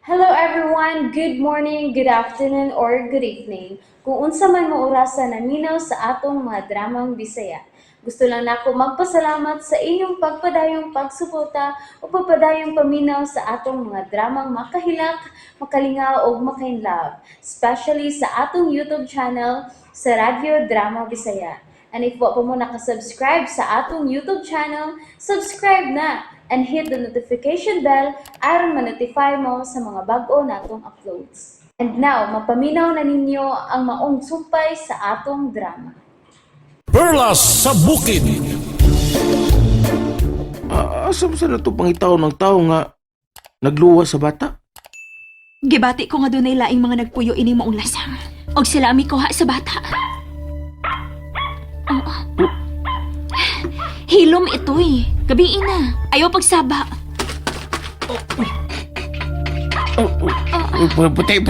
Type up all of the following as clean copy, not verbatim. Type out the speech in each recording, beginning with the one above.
Hello everyone, good morning, good afternoon, or good evening. Kung unsa man mo orasan naminaw sa atong mga dramang Bisaya. Gusto lang nako magpasalamat sa inyong pagpadayong pagsuporta o pagpadayong paminaw sa atong mga dramang makahilak, makalingaw o makainlove, especially sa atong YouTube channel sa Radyo Drama Bisaya. And if wa pa mo nakasubscribe sa atong YouTube channel, subscribe na and hit the notification bell aron ma-notify mo sa mga bag-o natong uploads. And now, mapaminaw na ninyo ang maong sumpay sa atong drama. Perlas sa Bukid. Asa mo sa na ito pangitaw ng tao nga nagluwa sa bata? Gibati ko nga doon ay laing mga nagpuyo ini moong lasang. Og sila ami kuha sa bata. Oo. Hilom ito'y. Gabiin na. Ayaw pagsaba. Puti.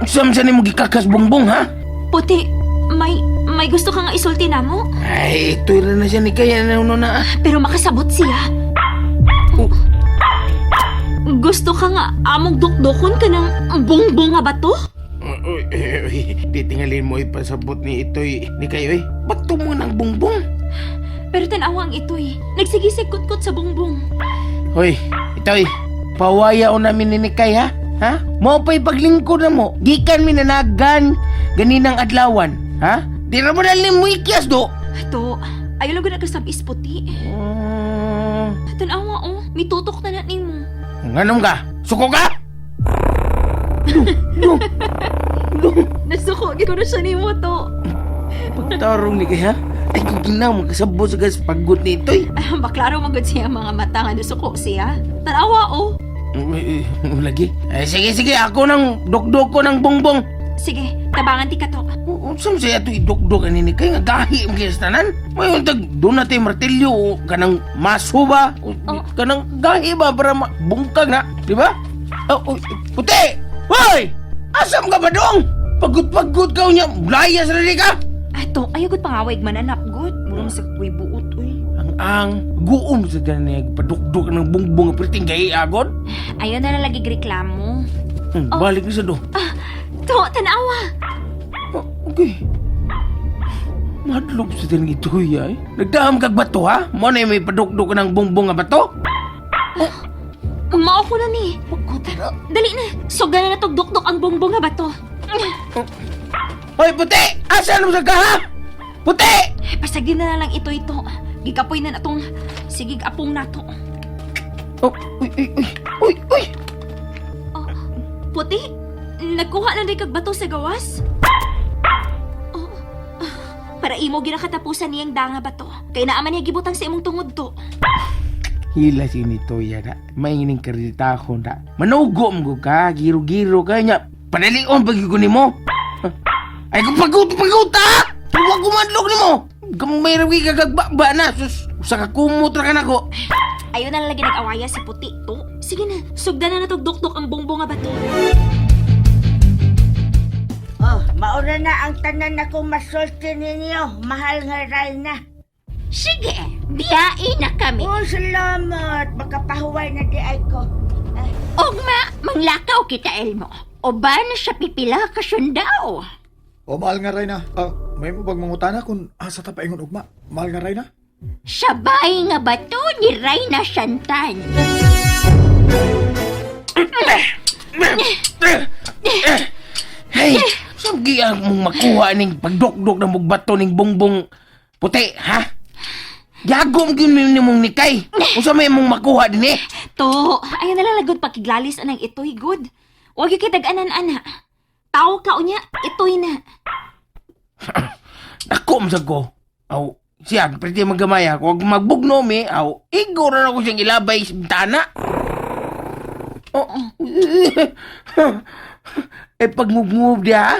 Saan ni mo gikakas bongbong, ha? Puti, may gusto ka nga isulti na mo? Ay, ito na siya ni kaya na na. Pero makasabot siya. Gusto ka nga among dukdukon ka ng bongbong nga bato? Di tingalin mo ipasabot ni ito'y ni kayo eh. Bato mo ng bongbong. Pero tanawa ang ito'y. Nagsigisig kutkot sa bongbong. Hoy, ito'y. Pawaya o namin ni Nikay, ha? Ha? Mo pa'y paglingkod na mo. Gikan minanagan. Ganinang adlawan. Ha? Di na mo nalim mo ikyas do. Ito, ayaw lang nagkasabis puti. Tanawa mitutok na ni mo. Anong ka? Suko ka? Nasuko, ko na siya ni mo to. Pagtarong ni kaya? Ay, kung ginaw, magkasabot sa gas pagod ni ito'y. Baklaro magod siya mga mata nga nasuko siya. Tanawa Lagi. Ay, sige, ako nang dukdok ko ng bongbong. Sige, tabangan ti ka to. Saan siya ito idukdok ni Nikay nga gahi ang kiyastanan? Mayon tag doon natin martilyo o kanang maso ba? Kanang gahi ba para bungkag na? Di ba? Puti! Hoy! Asam ka ba dong? Pagod ka niya. Layas na ka? Ato, ayagot pangawig mananap good. Murang sa kuy buot, uy. Ang guom sa ganyan padukdok ng bongbong priting gahi agod. Ayaw na lagi reklamo. Balik na sa do. To, tanawa. Okay. Madlog sa din ito, ay. Nagdaham kag bato, ha? Mo na may padukdok ng bongbong nga bato? Mao ko na ni. Dali na. Suga na natugdukdok ang bongbong nga bato. Hoy, puti! Asan mo sa ka, ha? Puti! Pasagin na lang ito. Gikapoy na natong sigig apong nato. Uy! Puti, nagkuha na rin kag bato sa gawas? Para imo ginakatapusan niyang danga bato. Kaya naaman niya gibutang sa imong tungod to. Hila si nito yan, ha? Maining karilita ko, na. Manugo mo ka, giro-giro ka niya. Panalion pag-igunin mo. Ay, kung pag-ut, ha? Huwag kumadlog ni mo. Gamay rawi ka kagbaba na. Sus, sa kakumutra ka na ko. Ayaw na lagi nag-awaya si Puti to. Sige na, sugda na natugdok-dok ang bongbong nga bato. Maura na ang tanan na kong masulti ninyo, mahal nga Rayna. Sige, biyain na kami. Salamat. Makapahuway na di ay ko. Ugma, manglakaw kita, Elmo. O ba na siya pipila ka sundaw? O, mahal nga Rayna. May mo bang mangutana kung asa ta paingon ugma? Mahal nga Rayna? Sabay nga bato ni Rayna Santan. Hey, sabi ang mong makuha ning pagdukdok ng mugbato ning bongbong puti, ha? Gago mo gini mong Nikay. Kung sa may mong makuha din eh. To, ayaw na lang lagod pakiglalis anang ito'y good. Huwag yung kitag-anan, ana. Tao ka unya, ito'y na. Ako masag ko. Aw, siya, pwede magamaya. Huwag magbugno mi. Aw, igo na ako siyang ilabay sa bintana. Pag move dia, ha?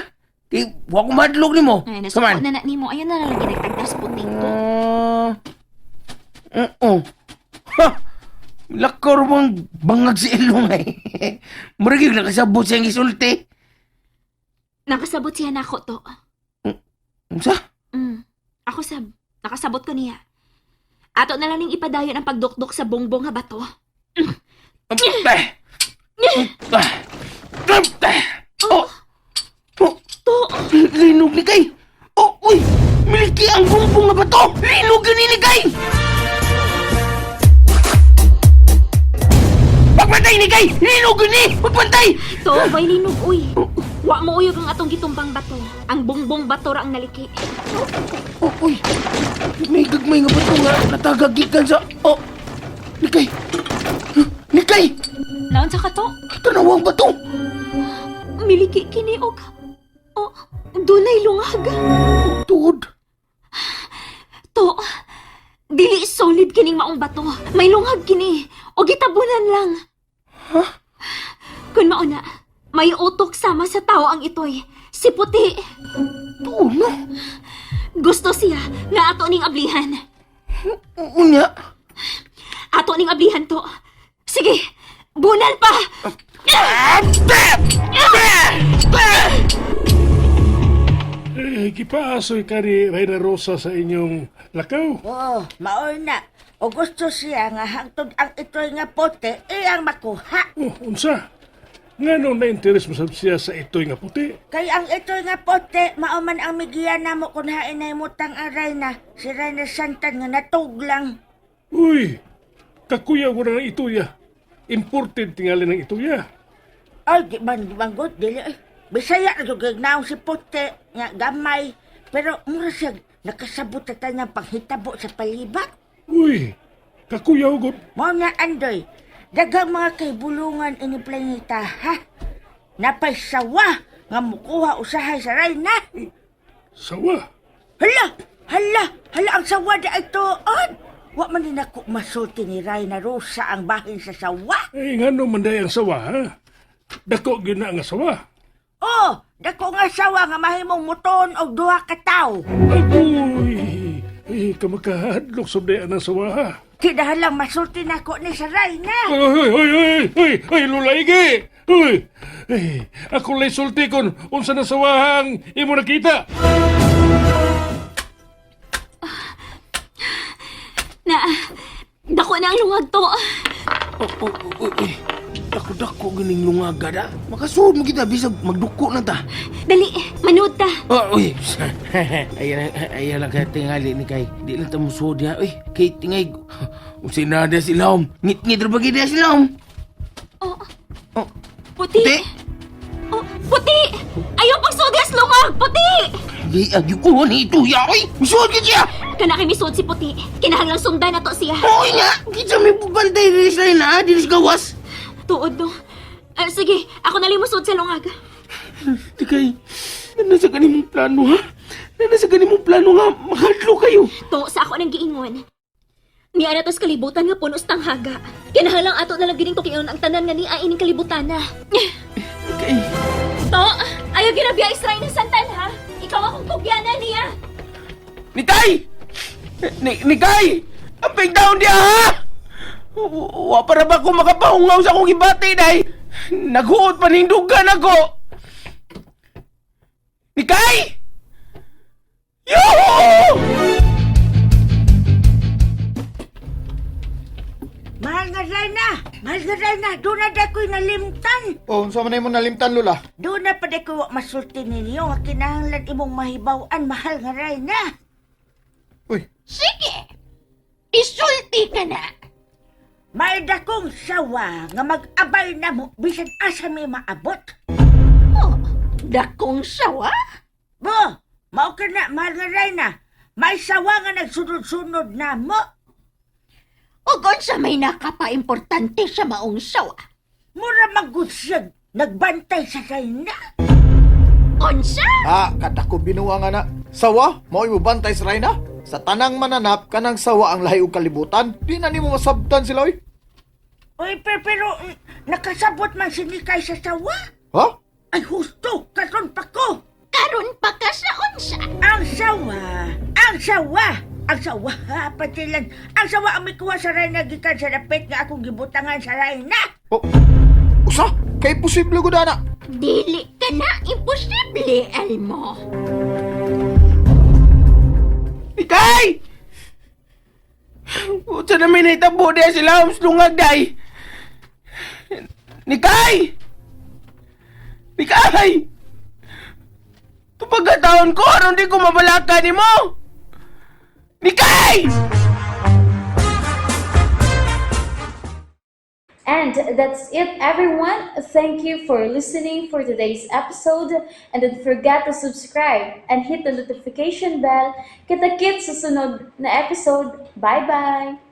Huwag ko madlog ni mo. Ay, nasuko na ni mo. Ayaw na lang lagi nagtagdas puting to. Ha! Lakor mong bangag si ilong ay. Maragig nakasabot siyang isulti. Nakasabot siya na ako to. Unsa? Ako sab. Nakasabot ko niya. Ato na lang ning ipadayon ang pagdukdok sa bongbong nga bato. Nino gini! Magpantay! To, bay linog, uy. Wa mo uyog ang atong gitumbang bato. Ang bongbong bato ra ang naliki. Oh, uy! May gagmay nga bato nga natagagikan sa... Oh! Nikay! Nikay! Naon sa kato? Tanawang bato! Miliki kini og... Oh, dunay lungag. Tuod! To, dili solid kining maong bato. May lungag kini. O gitabunan lang. Ha? Kun mao na, may utok sama sa tao ang itoy. Si Puti. Tuod no? Gusto siya nga ato ning ablihan. Unya! Ato ning ablihan to. Sige, bunal pa! Gipaasoy ka ni Reyna Rosa sa inyong lakaw. Oh, maor na. O gusto siya nga hangtod ang ito'y nga puti, iyang makuha. Oh, unsa? Nga nung na-interest mo siya sa ito'y nga puti. Kay ang ito'y nga puti, mauman ang migiyan na mo kung hain na imutang ang Reyna. Si Reyna Santan nga natuglang. Uy, kakuya ko na ng ituya. Imported tingali ng ituya. Ay, di man good, dili. Bisaya na gagnaw si puti, nga gamay. Pero mura siya, nakasabot na tayo ng panghitabo sa palibat. Uy, kakuya ko. Mo nga, Andoy, dagang mga kaibulungan ini planeta, ha? Napay sawa nga mukuha usahay sa Reyna. Sawa. Hala, ang sawa da itoon. Wa man din ako masulti ni Reyna Rosa ang bahin sa sawa. Eh, nga nung manday ang sawa, ha? Dako gyud na nga sawa. Oh, dako nga sawa nga mahimong muton og duha ka tawo. Agoy! Eh, kamakahadlok sa dayan ng sawa, ha? Kidahalang masulti na ko ni sa Reyna. Ay, lulaigi! Uy! Ay, ako lay sulti kon unsa na sawahang imo nakita. Na, dako na ang lungag to. Uy! Dako-dako ganing lungaga da. Makasuod mo kita, bisag magduko na ta. Dali, manood ta. Oh, uy! Ayan lang kaya tingali ni kay. Di lang ta musuod ya. Uy, kay tingay. Usinada sila om. Ngit-ngit ra bagi dia sila om. Oh, Oh, Puti. Puti? Oh, Puti! Ayaw pagsudas lungag, Puti! di agi ko ni ito ya. Uy, musuod ka siya. Kana kay misud si Puti. Kinahanglang sundan na to siya. Uy nga, kita may bubantay rin sila na. Di rin gawas. Tuod no. Sige, ako nalimusod sa lungag. Tikay, nasa ganimong plano ha? Nasa ganimong plano nga makadlo kayo. To, sa ako nang giingon. Niya na tos kalibutan nga punos tanghaga. Kinahanglang ato na lang gining tukion ang tanan nga niya ining kalibutan na. Tikay, To, ayaw ginabiya Israel ng santan ha. Ikaw akong tugyanan niya. Nikay! Nikay! Apig down dia ha! Wa para ba ko makapahungaw sa akong ibati day? Naghuot panindugan ako! Nikay! Yoo! Mahal nga Reyna, doon na da ko'y nalimtan. Oh, unsa man mo nalimtan, Lola? Doon na pa da ko masulti ninyo nga kinahanglan imong mahibaw-an, mahal nga Reyna. Uy, Sige, isulti ka na. May dakong sawa nga mag-abay na mo bisan asa may maabot. Oh, dakong sawa? Bo, mao ka na, mahal nga Reyna. May sawa nga nagsunod-sunod na mo. Ug unsa may nakapa-importante sa maong sawa? Mura magud siya nagbantay sa Reyna. Unsa? kada ko binuwa nga na. Sawa, mao mo bantay sa Reyna? Sa tanang mananap, kanang sawa ang lahi og kalibutan. Di na nimo masabtan sila, oy. Uy, pero nakasabot man si Nikay sa sawa. Ha? Ay, husto, karon pa ko. Karon pa ka sa unsa? Ang sawa, patilan. Ang sawa ang may kuha sa Reyna gikan sa dapit nga akong gibutangan sa Reyna. Oh, usa? Kay posible ko dana. Dili ka na imposible, Elmo. Nikay! Utsa na may naitabo dia sila ang slungag day. Nikay! Nikay! Tupagkataon ko, aron di ko mabalaka ni mo! Nikay! And And that's it, everyone. Thank you for listening for today's episode. And don't forget to subscribe and hit the notification bell. Kita-kits sa sunod na episode. Bye-bye!